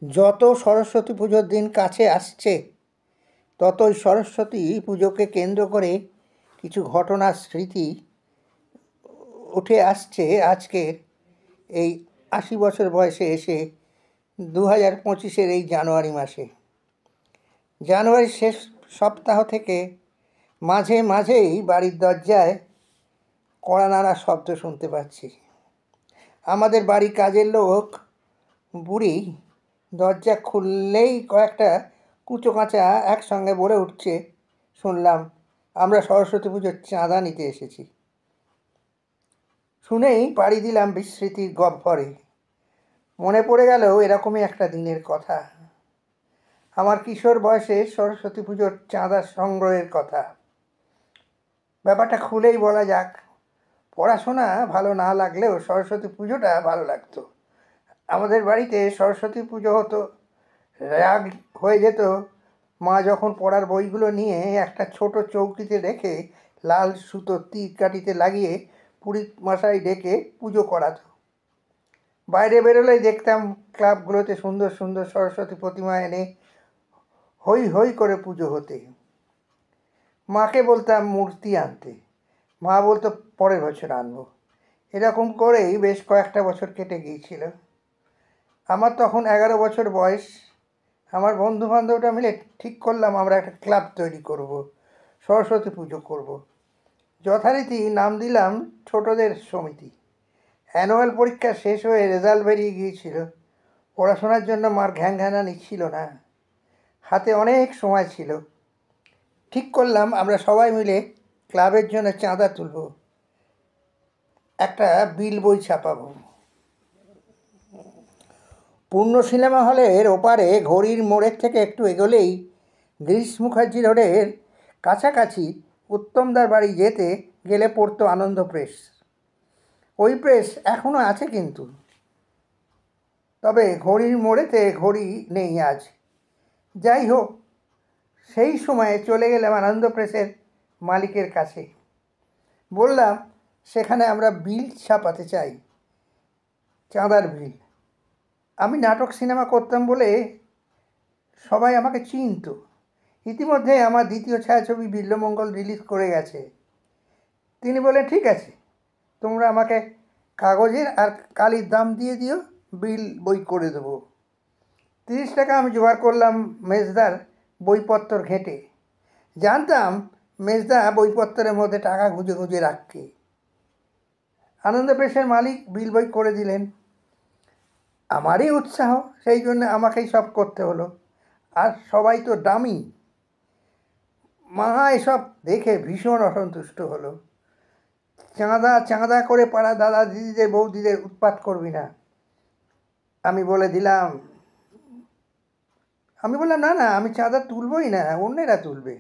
যত সরস্বতী পুজোর দিন কাছে আসছে ততই সরস্বতী পুজোকে কেন্দ্র করে কিছু ঘটনার স্মৃতি উঠে আসছে আজকের এই ৮০ বছর বয়সে এসে ২০২৫-এর এই জানুয়ারি মাসে। জানুয়ারির শেষ সপ্তাহ থেকে মাঝে মাঝেই বাড়ির দরজায় কড়া নাড়ার শব্দ শুনতে পাচ্ছি। আমাদের বাড়ি কাজের লোক বুড়ি দরজা খুললেই কয়েকটা কুঁচো কাঁচা একসঙ্গে বলে উঠছে, শুনলাম আমরা সরস্বতী পুজোর চাঁদা নিতে এসেছি। শুনেই পাড়ি দিলাম বিস্মৃতির গহ্বরে। মনে পড়ে গেল এরকমই একটা দিনের কথা, আমার কিশোর বয়সে সরস্বতী পুজোর চাঁদা সংগ্রহের কথা। ব্যাপারটা খুলেই বলা যাক, পড়াশোনা ভালো না লাগলেও সরস্বতী পুজোটা ভালো লাগতো। আমাদের বাড়িতে সরস্বতী পুজো হতো, রাগ হয়ে যেত মা যখন পড়ার বইগুলো নিয়ে একটা ছোট চৌকিতে রেখে লাল সুতো তীর কাঠিতে লাগিয়ে পুরোহিত মশাই ডেকে পুজো করাতো। বাইরে বেরোলেই দেখতাম ক্লাবগুলোতে সুন্দর সুন্দর সরস্বতী প্রতিমা এনে হই হই করে পুজো হতে। মাকে বলতাম মূর্তি আনতে, মা বলতো পরের বছর আনবো। এরকম করেই বেশ কয়েকটা বছর কেটে গিয়েছিল। আমার তখন 11 বছর বয়স। আমার বন্ধুবান্ধবরা মিলে ঠিক করলাম আমরা একটা ক্লাব তৈরি করব, সরস্বতী পুজো করব। যথারীতি নাম দিলাম ছোটদের সমিতি। অ্যানুয়াল পরীক্ষা শেষ হয়ে রেজাল্ট বেরিয়ে গিয়েছিল। পড়াশোনার জন্য মার ঘ্যানঘ্যানানি ছিল না, হাতে অনেক সময় ছিল। ঠিক করলাম আমরা সবাই মিলে ক্লাবের জন্য চাঁদা তুলব, একটা বিল বই ছাপাবো। পূর্ণ সিনেমা হলের ওপারে ঘড়ির মোড়ের থেকে একটু এগোলেই গিরিশ মুখার্জি রোডের কাছাকাছি উত্তমদার বাড়ি যেতে গেলে পড়তো আনন্দ প্রেস। ওই প্রেস এখনও আছে কিন্তু, তবে ঘড়ির মোড়েতে ঘড়ি নেই আজ। যাই হোক, সেই সময়ে চলে গেলাম আনন্দ প্রেসের মালিকের কাছে। বললাম সেখানে আমরা বিল ছাপাতে চাই, চাঁদার বিল। আমি নাটক সিনেমা করতাম বলে সবাই আমাকে চিনত। ইতিমধ্যে আমার দ্বিতীয় ছায়াছবি বিল্বমঙ্গল রিলিজ করে গেছে। তিনি বলেন, ঠিক আছে, তোমরা আমাকে কাগজের আর কালির দাম দিয়ে দিও, বিল বই করে দেবো। 30 টাকা আমি জোগাড় করলাম মেজদার বইপত্র ঘেঁটে। জানতাম মেজদা বইপত্রের মধ্যে টাকা গুঁজে গুঁজে রাখে। আনন্দ প্রেসের মালিক বিল বই করে দিলেন। আমারই উৎসাহ, সেই জন্য আমাকেই সব করতে হলো। আর সবাই তো দামি। মা এসব দেখে ভীষণ অসন্তুষ্ট হলো। চাঁদা চাঁদা করে পাড়া দাদা দিদিদের বৌদিদের উৎপাত করবি না, আমি বললাম না না, আমি চাঁদা তুলবই না, অন্যেরা তুলবে।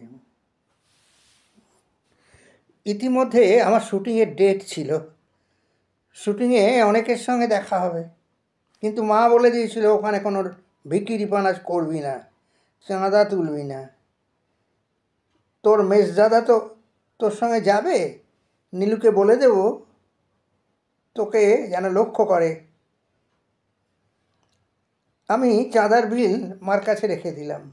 ইতিমধ্যে আমার শুটিংয়ের ডেট ছিল, শুটিংয়ে অনেকের সঙ্গে দেখা হবে। কিন্তু মা বলে দিয়েছিল ওখানে কোনো ভিকিরিপানা করবি না, চাঁদা তুলবি না। তোর মেজদাদা তো তোর সঙ্গে যাবে, নীলুকে বলে দেব তোকে যেন লক্ষ্য করে। আমি চাঁদার বিল মার কাছে রেখে দিলাম।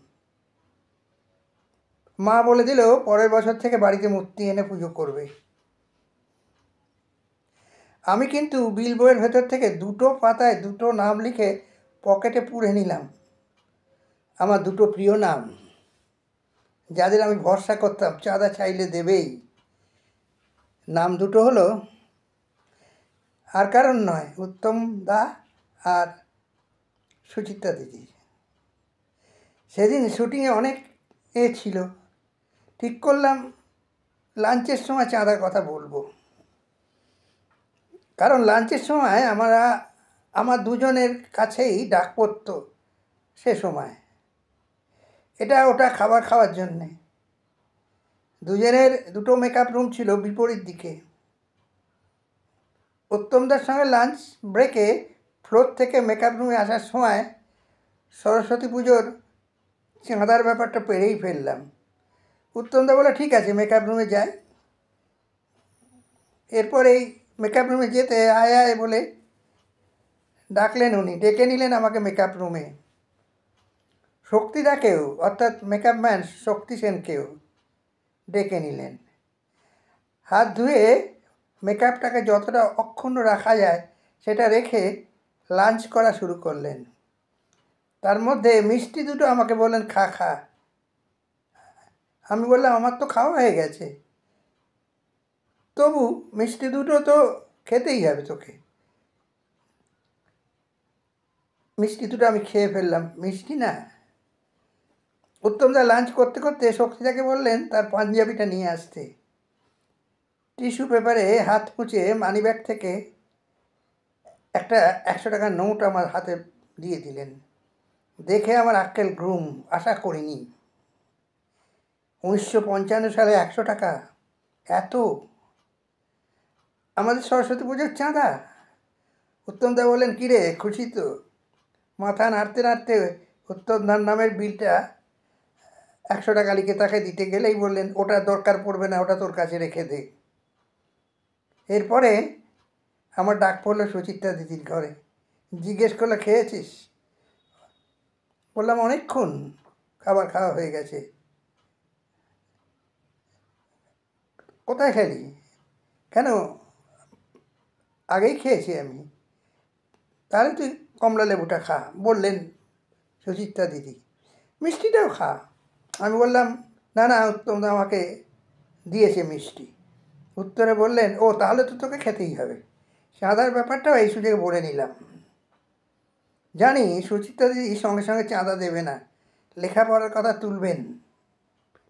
মা বলে দিল পরের বছর থেকে বাড়িতে মূর্তি এনে পুজো করবে। আমি কিন্তু বিল বইয়ের ভেতর থেকে দুটো পাতায় দুটো নাম লিখে পকেটে পুরে নিলাম। আমার দুটো প্রিয় নাম, যাদের আমি ভরসা করতাম চাঁদা চাইলে দেবেই। নাম দুটো হলো, আর কারণ নয়, উত্তম দা আর সুচিত্রা দিদি। সেদিন শুটিংয়ে অনেক ছিল। ঠিক করলাম লাঞ্চের সময় চাঁদার কথা বলবো, কারণ লাঞ্চের সময় আমার দুজনের কাছেই ডাক পড়ত। সে সময় এটা ওটা খাবার খাওয়ার জন্যে। দুজনের দুটো মেকআপ রুম ছিল বিপরীত দিকে। উত্তমদার সঙ্গে লাঞ্চ ব্রেকে ফ্লোর থেকে মেকআপ রুমে আসার সময় সরস্বতী পুজোর চাঁদার ব্যাপারটা পেরেই ফেললাম। উত্তমদা বলে, ঠিক আছে, মেকআপ রুমে যাই। এরপরেই মেকআপ রুমে যেতে আয় আয় বলে ডাকলেন উনি, ডেকে নিলেন আমাকে মেকআপ রুমে। শক্তিদাকেও অর্থাৎ মেকআপ ম্যান শক্তি সেনকেও ডেকে নিলেন। হাত ধুয়ে মেকআপটাকে যতটা অক্ষুণ্ণ রাখা যায় সেটা রেখে লাঞ্চ করা শুরু করলেন। তার মধ্যে মিষ্টি দুটো আমাকে বললেন, খা খা। আমি বললাম, আমার তো খাওয়া হয়ে গেছে, তবু মিষ্টি দুটো তো খেতেই হবে তোকে। মিষ্টি দুটো আমি খেয়ে ফেললাম। মিষ্টি না। উত্তমদা লাঞ্চ করতে করতে শক্তিদাকে বললেন তার পাঞ্জাবিটা নিয়ে আসতে। টিস্যু পেপারে হাত মুছে মানিব্যাগ থেকে একটা 100 টাকার নোট আমার হাতে দিয়ে দিলেন। দেখে আমার আক্কেল গ্রুম, আশা করিনি। 1955 সালে 100 টাকা, এত! আমাদের সরস্বতী পুজোর চাঁদা। উত্তমদা বললেন, কিরে খুশি তো? মাথা নাড়তে নাড়তে উত্তমদার নামের বিলটা 100 টাকা লিখে তাকে দিতে গেলেই বললেন, ওটা দরকার পড়বে না, ওটা তোর কাছে রেখে দে। এরপরে আমার ডাক পড়লো সুচিত্রা দিদির ঘরে। জিজ্ঞেস করলো, খেয়েছিস? বললাম, অনেকক্ষণ খাবার খাওয়া হয়ে গেছে। কোথায় খেলি? কেন, আগেই খেয়েছি আমি। তাহলে তুই কমলা লেবুটা খা, বললেন সুচিত্রা দিদি। মিষ্টিটাও খা। আমি বললাম, না না, উত্তমদা আমাকে দিয়েছে মিষ্টি। উত্তরে বললেন, ও তাহলে তো তোকে খেতেই হবে। চাঁদার ব্যাপারটাও এই সুযোগে বলে নিলাম। জানি সুচিত্রা দিদি সঙ্গে সঙ্গে চাঁদা দেবে না, লেখাপড়ার কথা তুলবেন।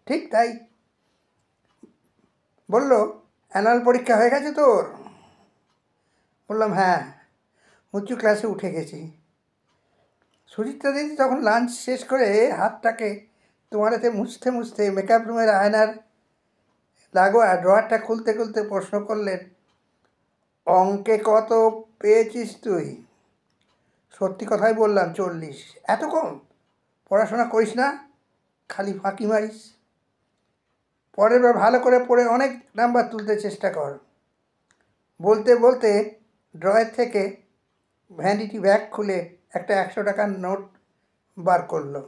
ঠিক তাই। বলল, অ্যানুয়াল পরীক্ষা হয়ে গেছে তোর? বললাম, হ্যাঁ, উঁচু ক্লাসে উঠে গেছি। সুচিত্রা দিদি তখন লাঞ্চ শেষ করে হাতটাকে তোমারেতে মুছতে মুছতে মেকআপ রুমের আয়নার লাগোয়া ড্রয়ারটা খুলতে খুলতে প্রশ্ন করলেন, অঙ্কে কত পেয়েছিস তুই? সত্যি কথাই বললাম, 40। এত কম? পড়াশোনা করিস না, খালি ফাঁকি মারিস। পরের বার ভালো করে পড়ে অনেক নাম্বার তুলতে চেষ্টা কর। বলতে বলতে ড্রয়ার থেকে ভ্যানিটি ব্যাগ খুলে একটা 100 টাকার নোট বার করলো।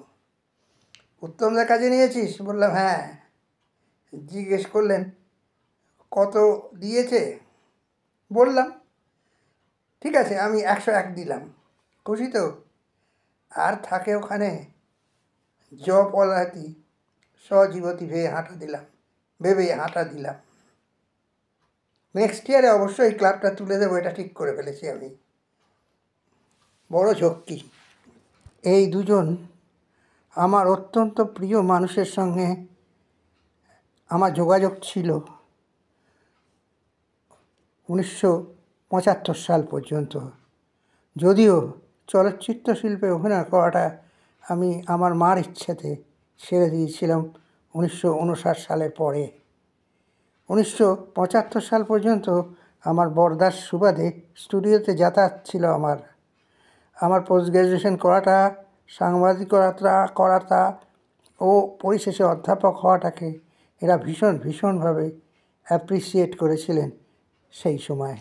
উত্তমদার কাছে নিয়েছিস? বললাম, হ্যাঁ। জিজ্ঞেস করলেন, কত দিয়েছে? বললাম, ঠিক আছে, আমি 101 দিলাম। খুশি তো? আর থাকে ওখানে জপলাতি সজীবতী ভেবে হাঁটা দিলাম। নেক্সট ইয়ারে অবশ্যই ক্লাবটা তুলে দেবো, এটা ঠিক করে ফেলেছি আমি। বড় ঝক্কি। এই দুজন আমার অত্যন্ত প্রিয় মানুষের সঙ্গে আমার যোগাযোগ ছিল 1975 সাল পর্যন্ত। যদিও চলচ্চিত্র শিল্পে অভিনয় করাটা আমি আমার মার ইচ্ছেতে ছেড়ে দিয়েছিলাম 1959 সালের পরে। 1975 সাল পর্যন্ত আমার বরদার সুবাদে স্টুডিওতে যাতায়াত ছিল আমার পোস্ট গ্র্যাজুয়েশন করাটা, সাংবাদিকতা ও পরিশেষে অধ্যাপক হওয়াটাকে এরা ভীষণভাবে অ্যাপ্রিসিয়েট করেছিলেন সেই সময়।